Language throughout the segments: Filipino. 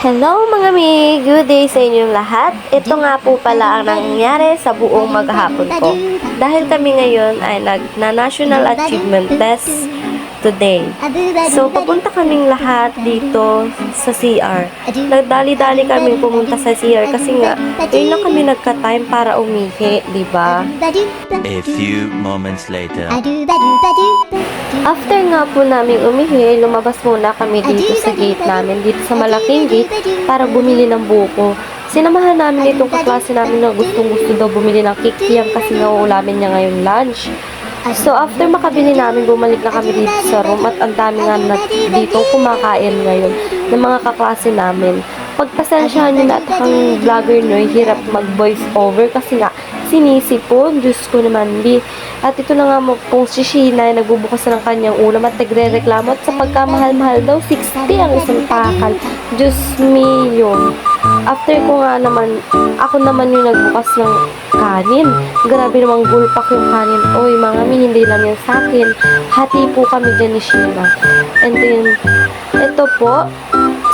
Hello mga mi! Good day sa inyong lahat. Ito nga po pala ang nangyari sa buong maghapon ko. Dahil kami ngayon ay nagna-National Achievement Test today. So, papunta kaming lahat dito sa CR. Nagdali-dali kaming pumunta sa CR kasi nga, yun lang kami nagka-time para umihi, di ba? A few moments later. After nga po namin umihi, lumabas muna kami dito sa gate namin, dito sa malaking gate, para bumili ng buko. Sinamahan namin itong kaklase namin na gustong-gusto daw bumili ng kikiam kasi nga ulamin niya ngayon lunch. So, after makabili namin, bumalik na kami dito sa room at ang dami nga na dito kumakain ngayon ng mga kaklase namin. Pagpasensyahan nyo na at ang vlogger nyo, hirap mag-voice over kasi nga sinisipon, Diyos ko naman, di. At ito na nga pong si Sheena, nagbubukas na ng kanyang ulam at nagre-reklamo at sa pagkamahal-mahal daw, 60 ang isang pakal. Diyos me yun. After ko nga naman, ako naman yung nagbukas ng kanin. Grabe namang gulpak yung kanin. Oy, mga mi, hindi lang yan sa akin. Hati po kami dyan ni Sheena. And then, ito po,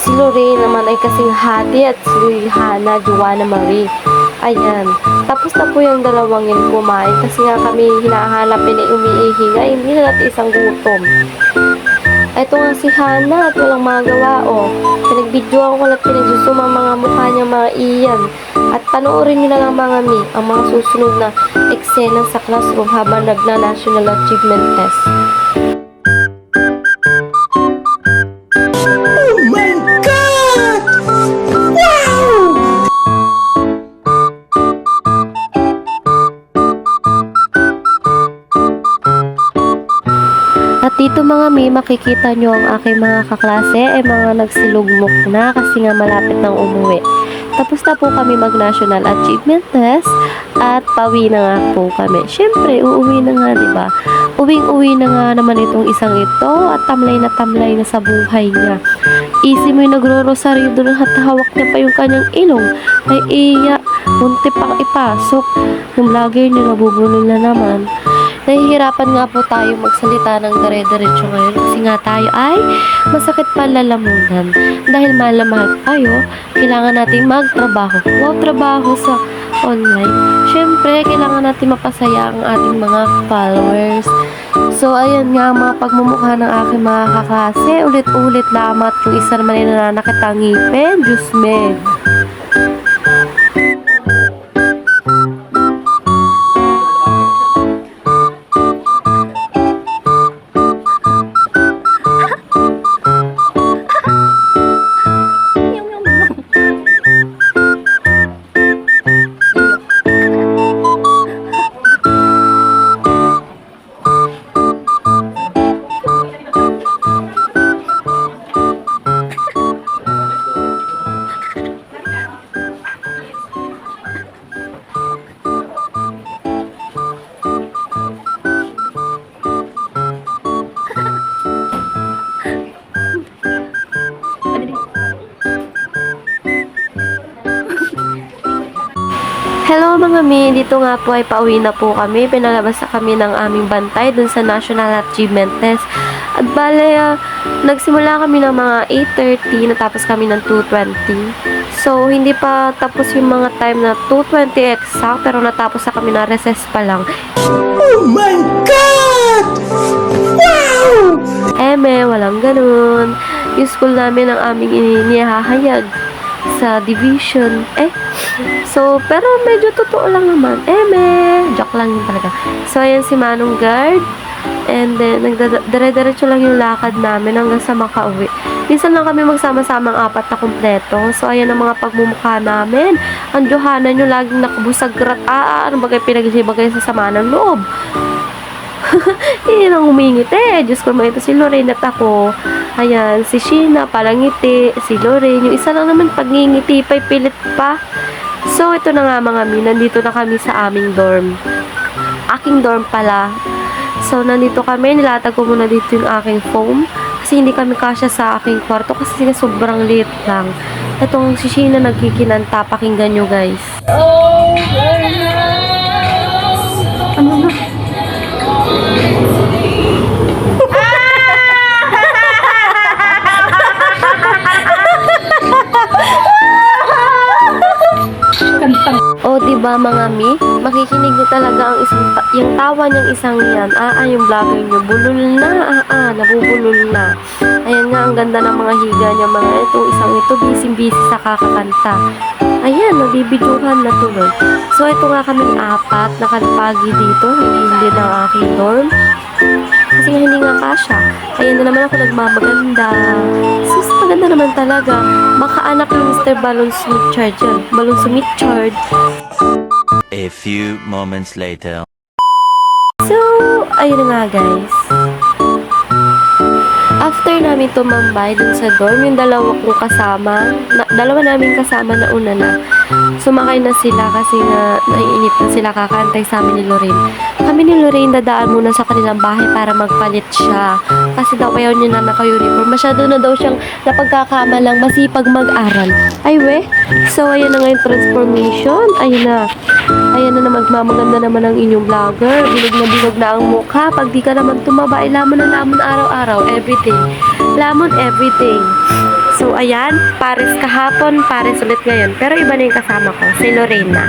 si Lorraine naman ay kasing hati at si Hannah, Joanna Marie. Ayan. Tapos na po yung dalawang yun kumain kasi nga kami hinahanap na umiihi nga. Hindi na natin isang gutom. Ito nga si Hannah at walang magawa, oh. Pinagbidyoan ko lang pinagsusuma mga mukha niya, mga iyan. At panoorin nyo na lang mga mi, ang mga susunod na eksena sa classroom habang nagna-National Achievement Test. Oh my God! Wow! At dito mga mi, makikita nyo ang aking mga kaklase ay mga nagsilugmok na kasi nga malapit nang umuwi. Tapos na po kami mag-National Achievement Test at pauwi na nga po kami. Siyempre, uuwi na nga, di ba? Uwing-uwi na nga naman itong isang ito at tamlay na sa buhay niya. Easy mo yung nagro-rosaryo doon at hawak niya pa yung kanyang ilong. Ay iya, munti pang ipasok. Yung vlogger niya nabubulol na naman. Nahihirapan nga po tayo magsalita ng dire-diretso ngayon kasi nga tayo ay masakit pa lalamunan. Dahil mahal na mahal tayo, kailangan natin magtrabaho. Wow, trabaho sa online. Siyempre, kailangan natin mapasaya ang ating mga followers. So, ayan nga mga pagmumukha ng aking mga kaklase. Ulit-ulit lamat yung isa naman ay nananakit ang ngipin. Diyos me. Hello mga mi, dito nga po ay pauwi na po kami. Pinalabas na kami ng aming bantay dun sa National Achievement Test. At bale, nagsimula kami ng mga 8:30, natapos kami ng 2:20. So, hindi pa tapos yung mga time na 2:20 exact, pero natapos na kami na recess pa lang. Oh my God! Wow! Walang ganun. Yung school namin ang aming inihahayag sa division. So, pero medyo totoo lang naman. Joke lang yun talaga. So, ayan si Manong Guard. And then, dire-diretso lang yung lakad namin hanggang sa makauwi. Minsan lang kami magsama-sama ang 4 na kumpleto. So, ayan ang mga pagmumukha namin. Ang Johanna nyo laging nakabusag ano bagay pinaghibagay sa sama ng loob. Hindi nang humingiti. Diyos ko naman ito si Lorraine at ako. Ayan, si Sheena palangiti. Si Lorraine. Yung isa lang naman pagngingiti pa'y pilit pa. So, ito na nga mga mi. Nandito na kami sa aming dorm. Aking dorm pala. So, nandito kami. Nilatag ko muna dito yung aking foam. Kasi hindi kami kasya sa aking kwarto. Kasi sobrang liit lang. Itong si Sheena nagkikinanta. Pakinggan nyo guys. Ano na? nga mga mi, makikinig niyo talaga ang yung tawa niyang isang yan. Yung vlogger niyo, bulol na, nabubulol na. Ayan nga, ang ganda ng mga higa niya mga ito. Isang ito, busy-busy sa kakakanta. Ayan, nabibidyuhan na tuloy. So, ito nga kaming apat, nakalpagi dito, hindi ng aking dorm. Kasi nga hindi nga kasha. Ayan na naman ako nagmamaganda. Sus, maganda naman talaga. Makaanak ni Mr. Balon Smitchard yan. Balon Smitchard. A few moments later. So, ayun na nga guys. After namin tumambay dun sa dorm, yung dalawa kong kasama, dalawa namin kasama na una na, sumakay na sila kasi nga naiinip na sila kakantay sa amin ni Lorraine. Kami ni Lorraine dadaan muna sa kanilang bahay para magpalit siya. Kasi daw ayaw niya na naka-uniform. Masyado na daw siyang napagkakamalang masipag mag-aral. Ay we, so ayan na nga yung transformation. Ayun na. Ayan na naman, maganda naman ang inyong vlogger. Bilog na ang mukha. Pag di ka naman tumaba, ay lamon na lamon araw-araw, everyday. Lamon everyday. So, ayan, pares kahapon, pares ulit ngayon. Pero iba na yung kasama ko, si Lorena.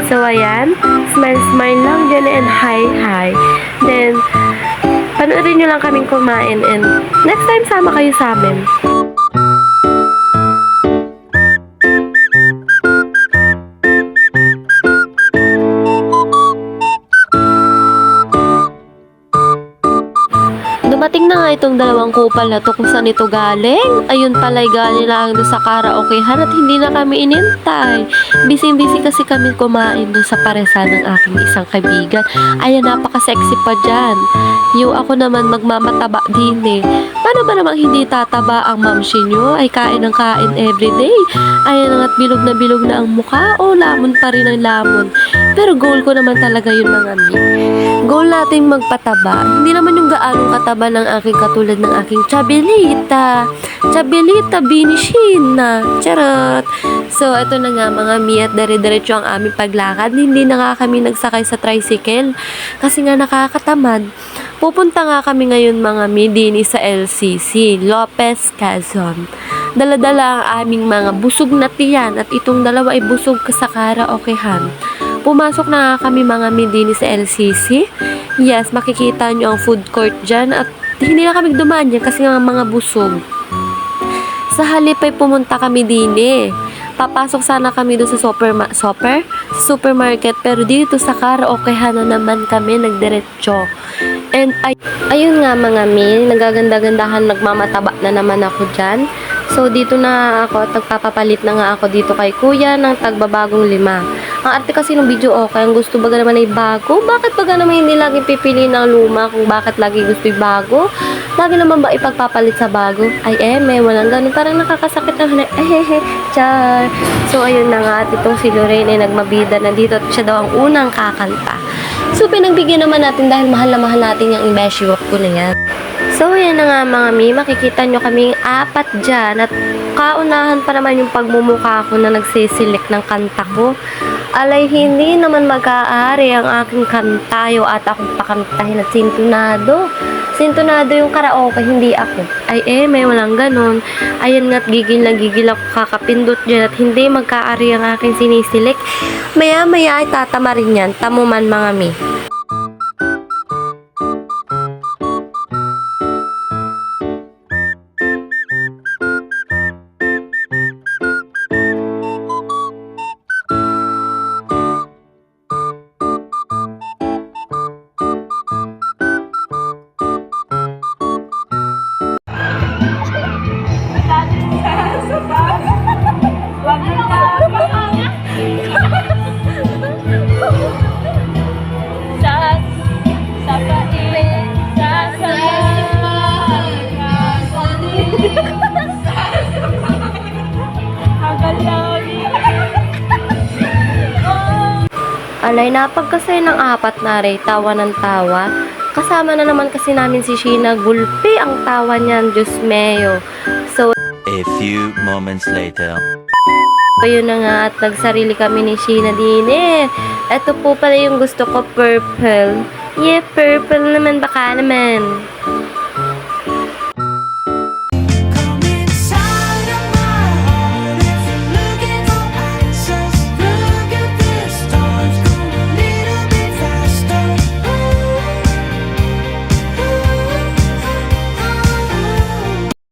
So, ayan, smile lang dyan and hi. Then, panoorin nyo lang kaming kumain and next time sama kayo sa amin. Dumating na nga itong dalawang kupal na to kung saan ito galing. Ayun pala'y galing lang doon sa karaokehan at hindi na kami inintay. Busy kasi kami kumain doon sa paresan ng aking isang kaibigan. Ayan, napaka-sexy pa dyan. Yung ako naman magmamataba din eh. Paano ba namang hindi tataba ang mamshi nyo? Ay kain ng kain everyday. Ayan at bilog na ang mukha. O lamon pa rin ang lamon. Pero goal ko naman talaga yun mga mi. Goal natin magpataba. Hindi naman yung gaanong kataba ng aking katulad ng aking Chabelita Binishina. Charot. So, ito na nga mga mi at dire-diretso ang aming paglakad. Hindi na nga kami nagsakay sa tricycle kasi nga nakakatamad. Pupunta nga kami ngayon mga mi dini sa LCC, Lopez, Quezon. Dala-dala ang aming mga busog na tiyan at itong dalawa ay busog sa karaokehan. Pumasok na nga kami mga mi dini sa LCC. Yes, makikita nyo ang food court dyan at hindi na kami dumaan dyan kasi nga mga busog. Sa halip ay pumunta kami dini. Papasok sana kami doon sa supermarket pero dito sa karaokehan na naman kami nagdiretso. And ayun nga mga mi, nagaganda-gandahan, nagmamataba na naman ako dyan. So, dito na ako, tagpapapalit na nga ako dito kay kuya ng tagbabagong 5. Ang arte kasi ng video okay, ang gusto baga naman ay bago. Bakit baga naman hindi lagi pipili ng luma kung bakit lagi gusto yung bago? Lagi naman ba ipagpapalit sa bago? Ay walang ganun. Parang nakakasakit ng char. So, ayun na nga, at itong si Lorraine ay nagmabida na dito at siya daw ang unang kakanta. So, pinagbigyan naman natin dahil mahal na mahal natin yung imeshiwak ko na yan. So, yan na nga mga mi, makikita nyo kaming 4 dyan at kaunahan pa naman yung pagmumukha ko na nagsisilik ng kanta ko. Alay, hindi naman mag-aari ang aking kantayo at akong pakantahin at sintonado. Sintonado yung karaoke, hindi ako. Ay may walang ganun. Ayan nga't gigil ako kakapindot dyan at hindi magkaari ang aking sinisilik. Maya-maya ay tatama rin yan, tamuman mga mi. Alay, napagkasaya ng 4 na rin, tawa ng tawa. Kasama na naman kasi namin si Sheena, gulpi ang tawa niyan, Diyos meo. So, A few moments later. ayun na nga at nagsarili kami ni Sheena din eh. Ito po pala yung gusto ko, purple. Yeah, purple naman, baka naman.